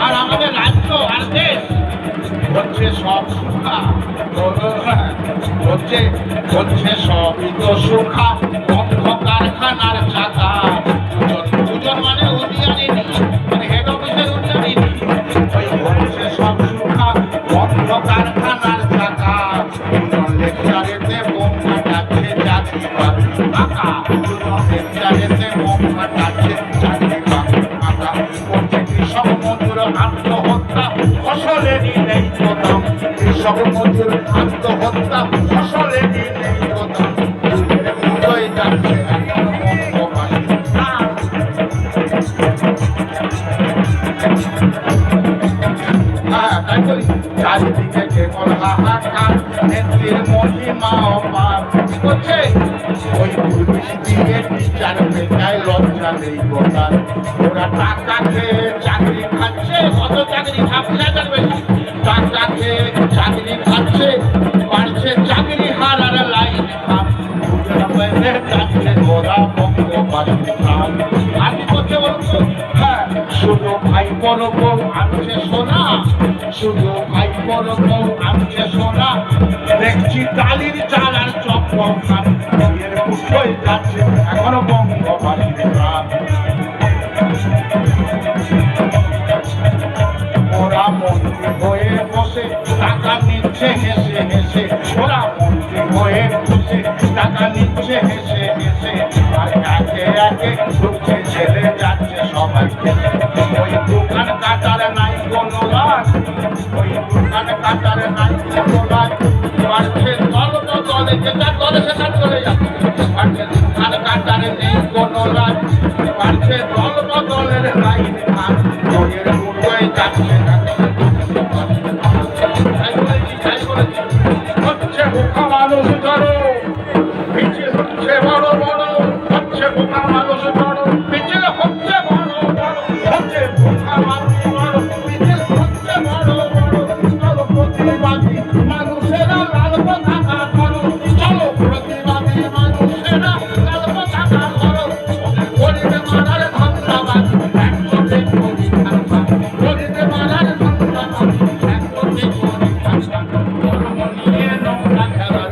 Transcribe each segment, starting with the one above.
আর আমাদের রাজ্য আর দেশ হচ্ছে সব সুখা, হচ্ছে সবই তো সুখা, বন্ধ কারখানার চাকা। দুজন মানে উদিয়ানিনি, মানে হেড অফিসের উদিয়ানিনি। হচ্ছে সব সুখা, বন্ধ কারখানার চাকা। দুজন লেকচারেতে বোম ফাটাচ্ছে, চাকরি বাকরি ফাঁকা। দুজন লেকচারেতে বোম ফাটাচ্ছে, চাকরি বাকরি ফাঁকা। করছে কৃষক মজুর আত্মহত্যা, ফসলেরই নেই দাম। কৃষক মজুর আত্মহত্যা, ফসলেরই নেই দাম। হয়ে যাচ্ছে চারিদিকে কেবল হাহাকার, নেত্রীর মহিমা অপার। করছে ওই পুলিশ দিয়ে টিচার বেকায় লজ্জা নেই গোটার। ওরা টাকা খেয়ে চাকরি খাচ্ছে, কত চাকরি খাচ্ছে টাকা খেয়ে চাকরি খাচ্ছে, বাড়ছে চাকরি হারার লাইন খাম। যাচ্ছে ওরা বঙ্গবাসী খাম। আমি করছে বলতো শুধু ভাই বড় বউ আনছে সোনা, শুধু ভাই বড় বউ আনছে সোনা। দেখছি ডালির চাল আর চপ্পল খান, হয়ে যাচ্ছে এখনো বঙ্গবাসীর প্রাণ। ওরা মন্ত্রী হয়ে বসে টাকা নিচ্ছে হেসে হেসে, ওরা মন্ত্রী হয়ে বসে টাকা নিচ্ছে হেসে হেসে। আর একে একে ঢুকছে ছেলে যাচ্ছে সবাইকে। ওই দোকান কাটার নাই কোনো লাভ, ওই দোকান কাটার নাই কোনো লাভ। বাড়ছে দল তো দলে, যেটা দলে সেটা চলে যাচ্ছে। বাড়ছে দোকান কাটার নেই কোনো লাভ, বাড়ছে দল তো দলের লাইন খান। দলের উঠে যাচ্ছে হচ্ছে বোকা মানুষ ধরো, পিছিয়ে হচ্ছে বড় বড়। হচ্ছে বোকা মানুষ ধরো, পিছিয়ে হচ্ছে বড় বড়। হচ্ছে বোকা মানুষ ধরো, পিছিয়ে হচ্ছে বড় বড়। চলো প্রতিবাদী মানুষেরা লাল পতাকা ধরো, চলো প্রতিবাদী মানুষেরা লাল পতাকা ধরো। গরিবে মারার ধান্দাবাদ একজনে গরিব খানবাদ, গরিবে মারার ধান্দাবাদ একজনে গরিব খানবাদ। ধর্ম নিয়ে নোংরা খেলার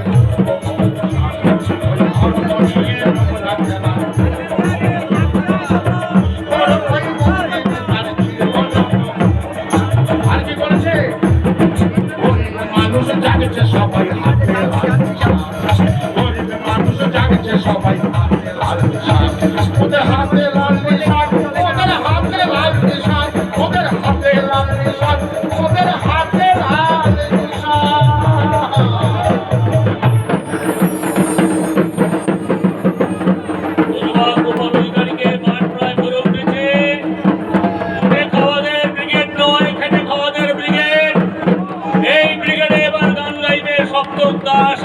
সবাই হাতে মানুষ জাগছে, সবাই হাতে লাল নিশান। ওদের হাতে লাল নিশান, ওদের হাতে লাল নিশান, ওদের হাতে লাল নিশান, ওদের হাতে লাল নিশান।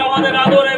আমাদের আদরে